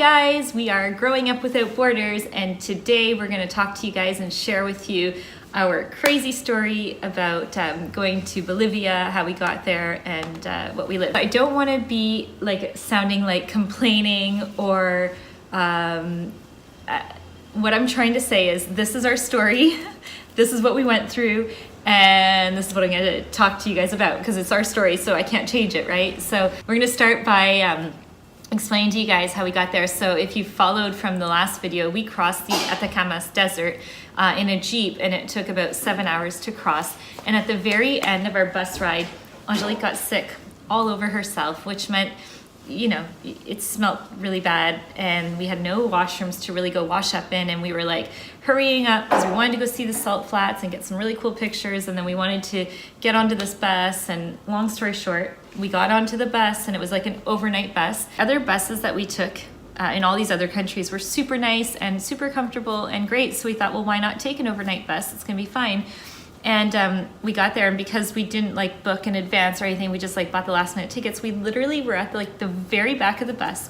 guys, we are Growing Up Without Borders, and today we're going to talk to you guys and share with you our crazy story about going to Bolivia, how we got there, and what we lived. I don't want to be like sounding like complaining or what I'm trying to say is this is our story, this is what we went through, and this is what I'm going to talk to you guys about because it's our story, so I can't change it, right? So we're going to start by explain to you guys how we got there. So if you followed from the last video, we crossed the Atacama's desert in a Jeep, and it took about 7 hours to cross. And at the very end of our bus ride, Angelique got sick all over herself, which meant, you know, it smelled really bad, and we had no washrooms to really go wash up in, and we were like hurrying up because we wanted to go see the salt flats and get some really cool pictures, and then we wanted to get onto this bus. And long story short, we got onto the bus, and it was like an overnight bus. Other buses that we took in all these other countries were super nice and super comfortable and great, so we thought, well, why not take an overnight bus? It's gonna be fine. And we got there, and because we didn't like book in advance or anything, we just like bought the last minute tickets. We literally were at the very back of the bus.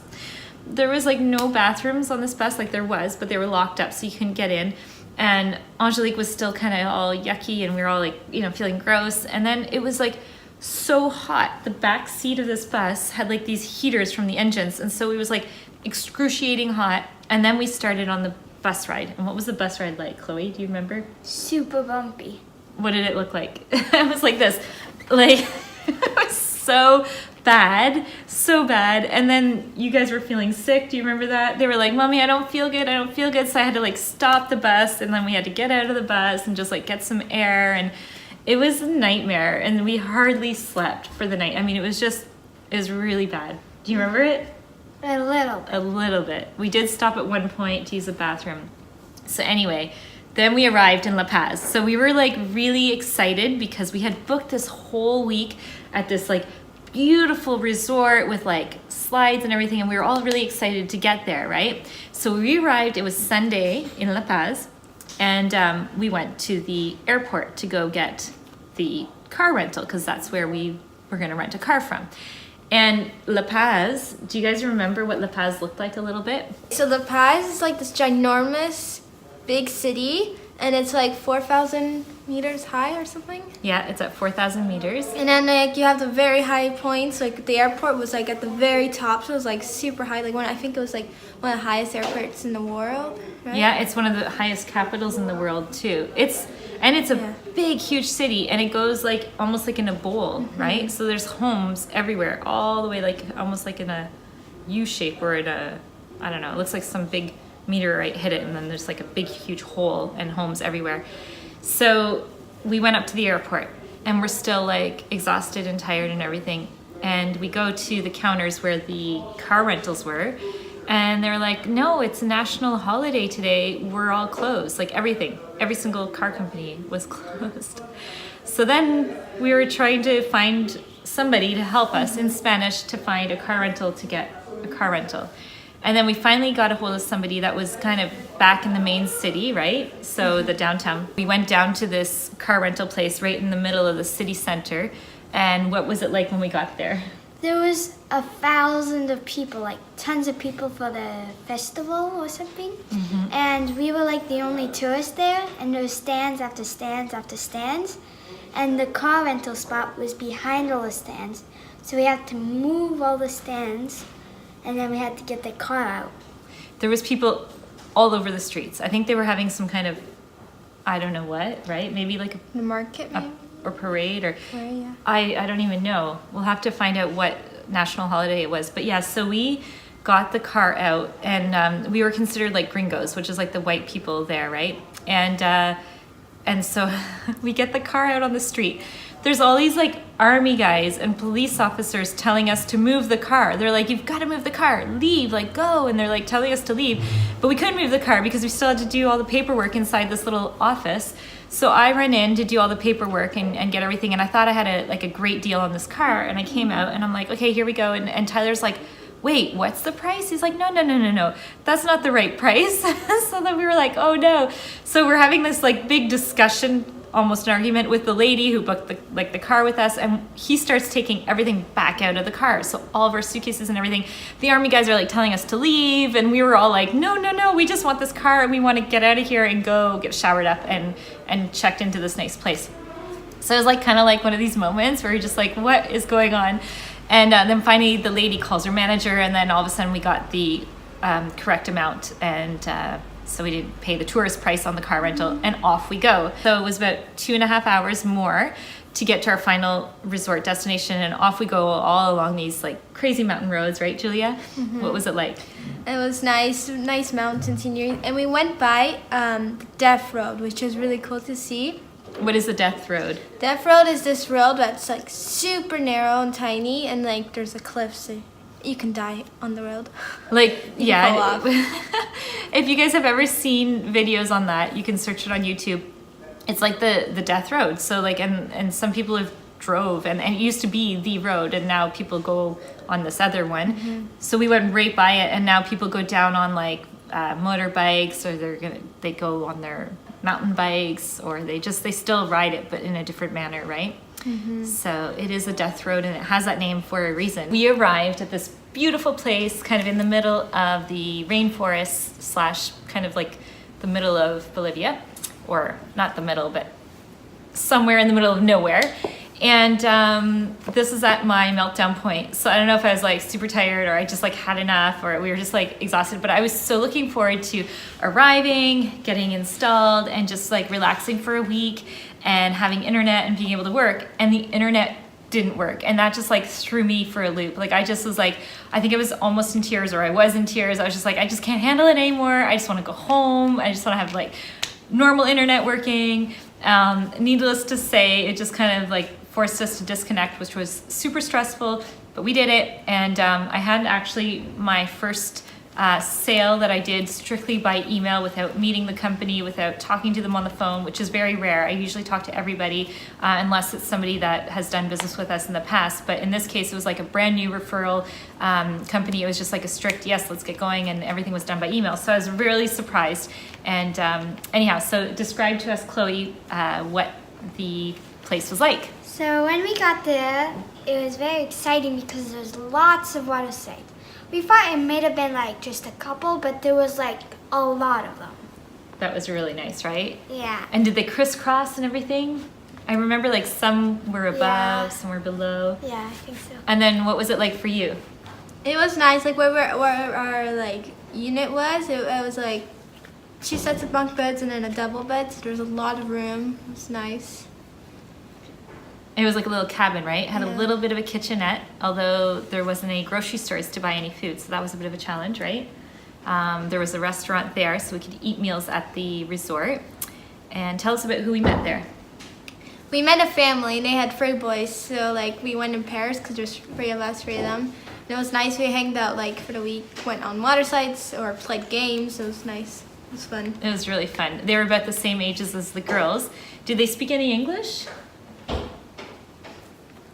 There was like no bathrooms on this bus, like there was, but they were locked up so you couldn't get in. And Angelique was still kind of all yucky, and we were all like, you know, feeling gross. And then it was like so hot. The back seat of this bus had like these heaters from the engines, and so it was like excruciating hot. And then we started on the bus ride. And what was the bus ride like, Chloe? Do you remember? Super bumpy. What did it look like? It was like this, like it was so bad, so bad. And then you guys were feeling sick. Do you remember that? They were like, "Mommy, I don't feel good. I don't feel good." So I had to like stop the bus, and then we had to get out of the bus and just like get some air. And it was a nightmare, and we hardly slept for the night. I mean, it was really bad. Do you remember it? A little bit. A little bit. We did stop at one point to use the bathroom. So anyway, then we arrived in La Paz. So we were like really excited because we had booked this whole week at this like beautiful resort with like slides and everything, and we were all really excited to get there, right? So we arrived, it was Sunday in La Paz, and we went to the airport to go get the car rental because that's where we were gonna rent a car from. And La Paz, do you guys remember what La Paz looked like a little bit? So La Paz is like this ginormous big city, and it's like 4,000 meters high or something. Yeah, it's at 4,000 meters. And then like you have the very high points, like the airport was like at the very top, so it was like super high. Like I think it was like one of the highest airports in the world, right? Yeah, it's one of the highest capitals in the world too. It's a big, huge city, and it goes like almost like in a bowl, right? So there's homes everywhere, all the way like almost like in a U shape or in a, I don't know, it looks like some big meteorite hit it, and then there's like a big, huge hole and homes everywhere. So we went up to the airport, and we're still like exhausted and tired and everything. And we go to the counters where the car rentals were, and they're like, "No, it's a national holiday today. We're all closed." Like everything, every single car company was closed. So then we were trying to find somebody to help us in Spanish to find a car rental to get a car rental. And then we finally got a hold of somebody that was kind of back in the main city, right? So the downtown. We went down to this car rental place right in the middle of the city center. And what was it like when we got there? There was 1,000 of people, like tons of people for the festival or something. And we were like the only tourists there, and there was stands after stands after stands. And the car rental spot was behind all the stands. So we had to move all the stands, and then we had to get the car out. There was people all over the streets. I think they were having some kind of, I don't know what, right? Maybe like The market, maybe? or parade, or Yeah. I don't even know. We'll have to find out what national holiday it was. But yeah, so we got the car out, and we were considered like gringos, which is like the white people there, right? And so we get the car out on the street. There's all these like army guys and police officers telling us to move the car. They're like, "You've got to move the car, leave, like go." And they're like telling us to leave, but we couldn't move the car because we still had to do all the paperwork inside this little office. So I ran in to do all the paperwork and get everything. And I thought I had a great deal on this car. And I came out and I'm like, "Okay, here we go." And Tyler's like, "Wait, what's the price?" He's like, no, that's not the right price. So then we were like, "Oh no." So we're having this like big discussion almost an argument with the lady who booked the car with us, and he starts taking everything back out of the car. So all of our suitcases and everything, the army guys are like telling us to leave, and we were all like, no, we just want this car and we want to get out of here and go get showered up and checked into this nice place. So it was like kind of like one of these moments where you're just like, what is going on? And then finally the lady calls her manager, and then all of a sudden we got the correct amount, and so we didn't pay the tourist price on the car rental, and off we go. So it was about 2.5 hours more to get to our final resort destination, and off we go all along these like crazy mountain roads, right, Julia? What was it like? It was nice mountain scenery, and we went by the Death Road, which was really cool to see. What is the Death Road? Death Road is this road that's like super narrow and tiny, and like there's a cliff, so you can die on the road. Like, You yeah. can fall off. If you guys have ever seen videos on that, you can search it on YouTube. It's like the Death Road. So like, and some people have drove, and it used to be the road, and now people go on this other one. So we went right by it, and now people go down on like motorbikes, or they go on their mountain bikes, or they still ride it, but in a different manner, right? So it is a death road, and it has that name for a reason. We arrived at this beautiful place kind of in the middle of the rainforest slash kind of like the middle of Bolivia, or not the middle, but somewhere in the middle of nowhere. And this is at my meltdown point. So I don't know if I was like super tired, or I just like had enough, or we were just like exhausted, but I was so looking forward to arriving, getting installed, and just like relaxing for a week and having internet and being able to work. And the internet didn't work, and that just like threw me for a loop. Like I just was like, I think I was almost in tears, or I was in tears. I was just like, I just can't handle it anymore. I just want to go home. I just want to have like normal internet working. Needless to say, it just kind of like forced us to disconnect, which was super stressful, but we did it. And I had actually my first sale that I did strictly by email, without meeting the company, without talking to them on the phone, which is very rare. I usually talk to everybody unless it's somebody that has done business with us in the past. But in this case, it was like a brand new referral company. It was just like a strict, yes, let's get going, and everything was done by email. So I was really surprised. And anyhow, so describe to us, Chloe, what the place was like. So when we got there, it was very exciting because there was lots of water slides. We thought it may have been like just a couple, but there was like a lot of them. That was really nice, right? Yeah. And did they crisscross and everything? I remember like some were above, Yeah. some were below. Yeah, I think so. And then what was it like for you? It was nice, like where our like unit was. It was like 2 sets of bunk beds and then a double bed, so there was a lot of room. It was nice. It was like a little cabin, right? It had a Yeah. little bit of a kitchenette, although there wasn't any grocery stores to buy any food, so that was a bit of a challenge, right? There was a restaurant there, so we could eat meals at the resort. And tell us about who we met there. We met a family, and they had 3 boys, so like we went in pairs because there's 3 of us, 3 of them. And it was nice. We hanged out like for the week, went on water slides or played games. It was nice. It was fun. It was really fun. They were about the same ages as the girls. Did they speak any English?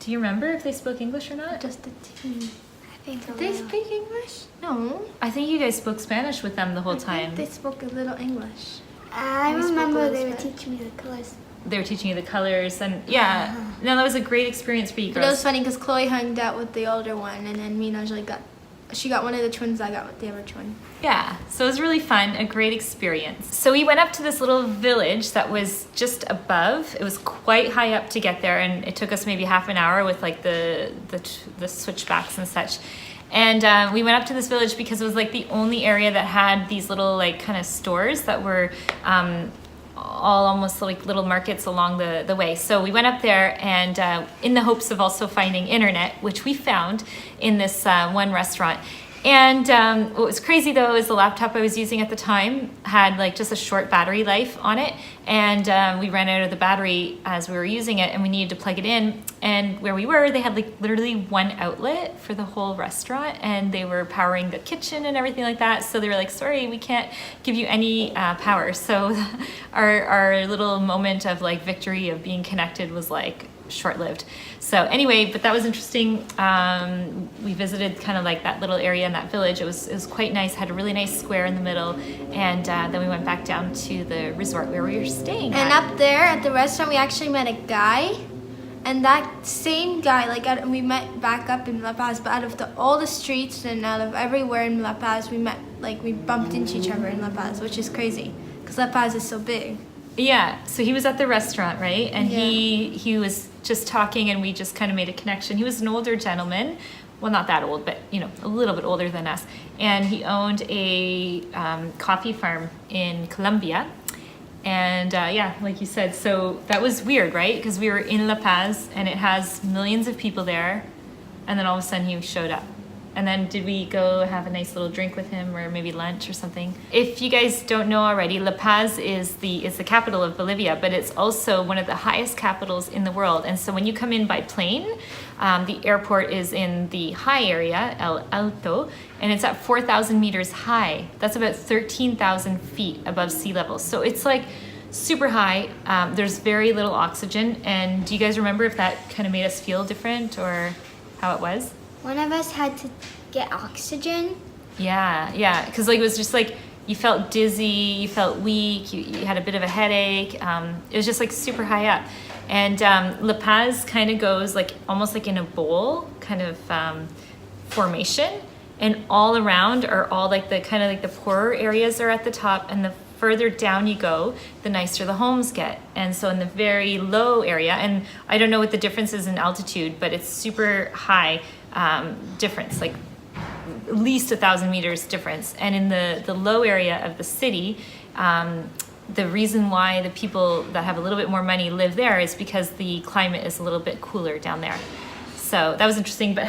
Do you remember if they spoke English or not? Just the team. I think a Did they little. speak English? No. I think you guys spoke Spanish with them the whole I think time. they spoke a little English. I We spoke remember a little they were Spanish. teaching me the colors. They were teaching you the colors, and yeah, no, that was a great experience for you But it was girls. funny because Chloe hung out with the older one, and then me and Anjali she got one of the twins. I got with the other twin. Yeah, so it was really fun, a great experience. So we went up to this little village that was just above. It was quite high up to get there, and it took us maybe half an hour with like the switchbacks and such. And we went up to this village because it was like the only area that had these little like kind of stores that were all almost like little markets along the way. So we went up there, and in the hopes of also finding internet, which we found in this one restaurant. And what was crazy though is the laptop I was using at the time had like just a short battery life on it, and we ran out of the battery as we were using it, and we needed to plug it in. And where we were, they had like literally one outlet for the whole restaurant, and they were powering the kitchen and everything like that. So they were like, sorry, we can't give you any power. So our little moment of like victory of being connected was like short-lived. So anyway, but that was interesting. We visited kind of like that little area in that village. It was quite nice, had a really nice square in the middle, and then we went back down to the resort where we were staying And at. up there at the restaurant, we actually met a guy. And that same guy, we met back up in La Paz, but out of all the streets and out of everywhere in La Paz, we bumped into each other in La Paz, which is crazy, because La Paz is so big. Yeah, so he was at the restaurant, right? And Yeah. he was just talking, and we just kind of made a connection. He was an older gentleman, well, not that old, but a little bit older than us. And he owned a coffee farm in Colombia. And yeah, like you said, so that was weird, right? Because we were in La Paz, and it has millions of people there, and then all of a sudden he showed up. And then did we go have a nice little drink with him, or maybe lunch or something? If you guys don't know already, La Paz is the capital of Bolivia, but it's also one of the highest capitals in the world. And so when you come in by plane, the airport is in the high area, Alto, and it's at 4,000 meters high. That's about 13,000 feet above sea level. So it's like super high. There's very little oxygen. And do you guys remember if that kind of made us feel different, or how it was? One of us had to get oxygen. Yeah, because like it was just like you felt dizzy, you felt weak, you had a bit of a headache. It was just like super high up. And La Paz kind of goes like almost like in a bowl kind of formation, and all around are all like the kind of like the poorer areas are at the top, and the further down you go, the nicer the homes get. And so in the very low area, and I don't know what the difference is in altitude, but it's super high difference, like at least 1,000 meters difference. And in the low area of the city, the reason why the people that have a little bit more money live there is because the climate is a little bit cooler down there. So that was interesting. But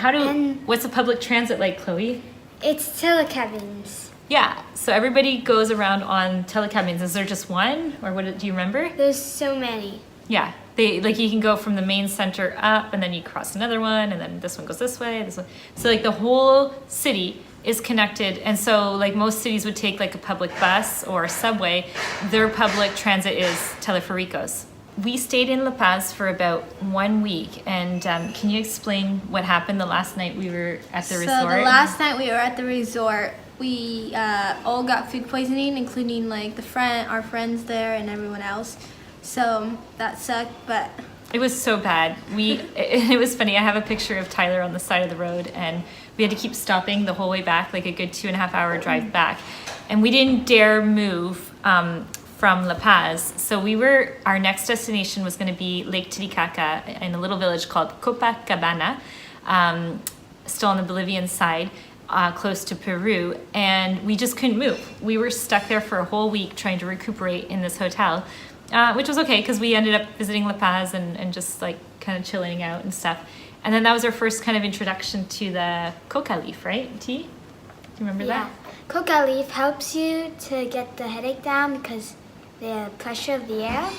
what's the public transit like, Chloe? It's telecabins. Yeah, so everybody goes around on telecabins. Is there just one, or do you remember? There's so many. Yeah, you can go from the main center up, and then you cross another one, and then this one goes this way, this one. So like the whole city is connected. And so like most cities would take like a public bus or a subway, their public transit is telefericos. We stayed in La Paz for about 1 week, and can you explain what happened the last night we were at the resort? So the last night we were at the resort, we all got food poisoning, including like our friends there and everyone else. So that sucked, but it was so bad. It was funny. I have a picture of Tyler on the side of the road, and we had to keep stopping the whole way back, like a good 2.5 hour drive back. And we didn't dare move from La Paz. So our next destination was going to be Lake Titicaca in a little village called Copacabana, still on the Bolivian side, close to Peru. And we just couldn't move. We were stuck there for a whole week trying to recuperate in this hotel. Which was okay, because we ended up visiting La Paz and just like kind of chilling out and stuff. And then that was our first kind of introduction to the coca leaf, right, T? Do you remember that? Coca leaf helps you to get the headache down because the pressure of the air.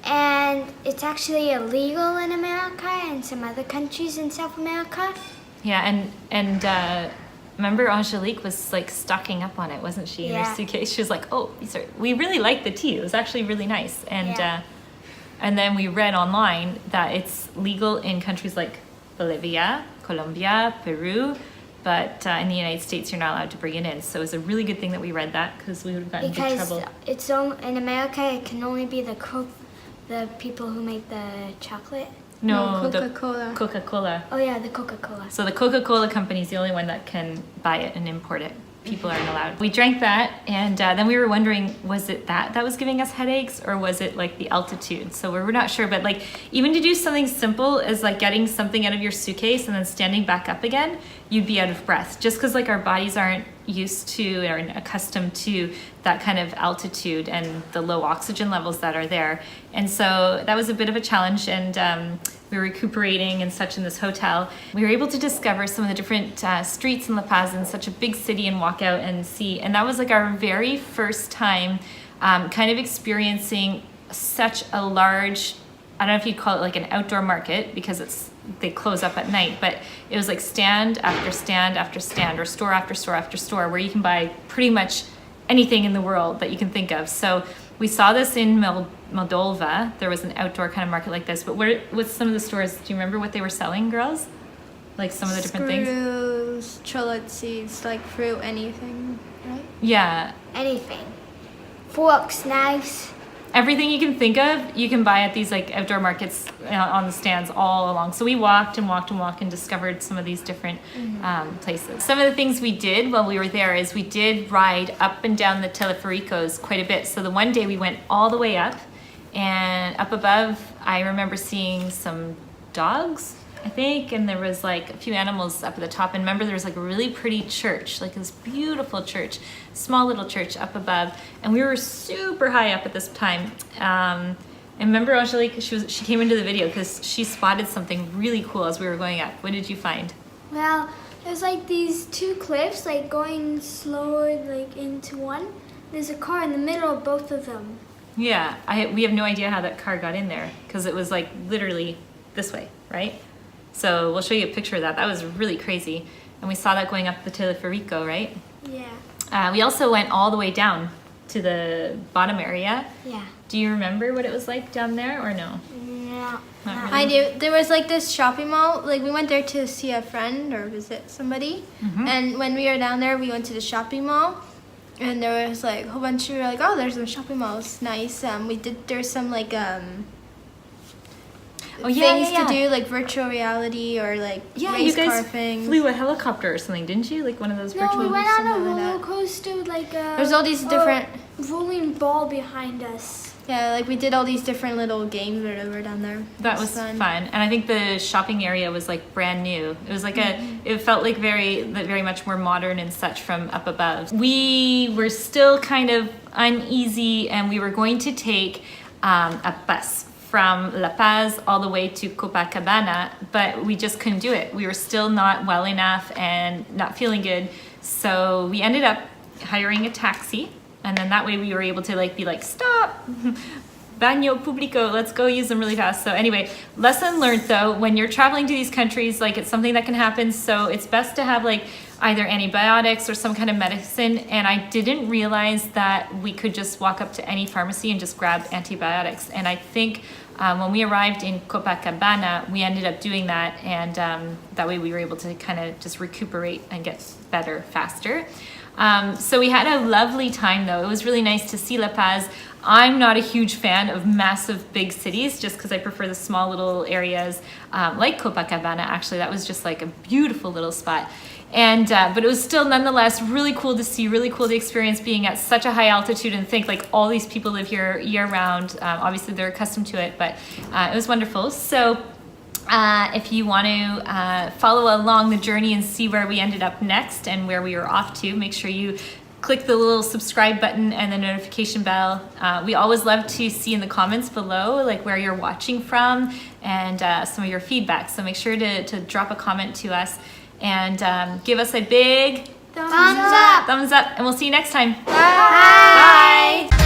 And it's actually illegal in America and some other countries in South America. Yeah, and remember Angelique was like stocking up on it, wasn't she? In her suitcase. She was like, "Oh, we really like the tea. It was actually really nice." And then we read online that it's legal in countries like Bolivia, Colombia, Peru, but in the United States you're not allowed to bring it in. So it was a really good thing that we read that, because we would have gotten in big trouble. Because in America it can only be the people who make the chocolate. No, Coca-Cola. The Coca-Cola. Oh yeah, the Coca-Cola. So the Coca-Cola company is the only one that can buy it and import it. People aren't allowed. We drank that, and then we were wondering, was it that was giving us headaches, or was it like the altitude? So we were not sure, but like even to do something simple as like getting something out of your suitcase and then standing back up again, you'd be out of breath, just because like our bodies aren't used to or accustomed to that kind of altitude and the low oxygen levels that are there. And so that was a bit of a challenge, and we were recuperating and such in this hotel. We were able to discover some of the different streets in La Paz, in such a big city, and walk out and see. And that was like our very first time kind of experiencing such a large, I don't know if you'd call it like an outdoor market, because they close up at night, but it was like stand after stand after stand, or store after store after store, where you can buy pretty much anything in the world that you can think of. So we saw this in Moldova, there was an outdoor kind of market like this. But what's some of the stores? Do you remember what they were selling, girls? Like some of the different things? Screws, chocolate seeds, like fruit, anything, right? Yeah. Anything. Forks, knives. Everything you can think of, you can buy at these like outdoor markets on the stands all along. So we walked and discovered some of these different places. Some of the things we did while we were there is we did ride up and down the telefericos quite a bit. So the one day we went all the way up, and up above I remember seeing some dogs, I think, and there was like a few animals up at the top. And remember, there was like a really pretty church, like this beautiful church, small little church up above. And we were super high up at this time. And remember, Angelique, she came into the video because she spotted something really cool as we were going up. What did you find? Well, there's like these two cliffs, like going slower, like into one. There's a car in the middle of both of them. Yeah, we have no idea how that car got in there because it was like literally this way, right? So we'll show you a picture of that. That was really crazy. And we saw that going up the teleferico, right? Yeah. We also went all the way down to the bottom area. Yeah. Do you remember what it was like down there or no? No. Not really? I do. There was like this shopping mall. Like we went there to see a friend or visit somebody. And when we were down there, we went to the shopping mall. And there was like a whole bunch of, like, oh, there's some shopping malls. Nice. There's some like, things to do, like virtual reality or like race car you guys things. flew a helicopter or something, didn't you? Like one of those No, virtual... we went on a something like roller that. coaster, like a... There's all these different... rolling ball behind us. Yeah, like we did all these different little games or whatever down there. That was fun. And I think the shopping area was like brand new. It was like it felt like very much more modern and such from up above. We were still kind of uneasy, and we were going to take a bus from La Paz all the way to Copacabana, but we just couldn't do it. We were still not well enough and not feeling good. So we ended up hiring a taxi. And then that way we were able to like be like, stop, baño público, let's go use them really fast. So anyway, lesson learned though, when you're traveling to these countries, like it's something that can happen. So it's best to have like either antibiotics or some kind of medicine. And I didn't realize that we could just walk up to any pharmacy and just grab antibiotics. And I think when we arrived in Copacabana, we ended up doing that. And that way we were able to kind of just recuperate and get better faster. So we had a lovely time though. It was really nice to see La Paz. I'm not a huge fan of massive big cities just because I prefer the small little areas like Copacabana. Actually, that was just like a beautiful little spot. And but it was still nonetheless really cool to see, really cool to experience being at such a high altitude and think like all these people live here year round. Obviously they're accustomed to it, but it was wonderful. So if you want to follow along the journey and see where we ended up next and where we were off to, make sure you click the little subscribe button and the notification bell. We always love to see in the comments below like where you're watching from and some of your feedback. So make sure to drop a comment to us and give us a big Thumbs up. thumbs up, and we'll see you next time. Bye. Bye.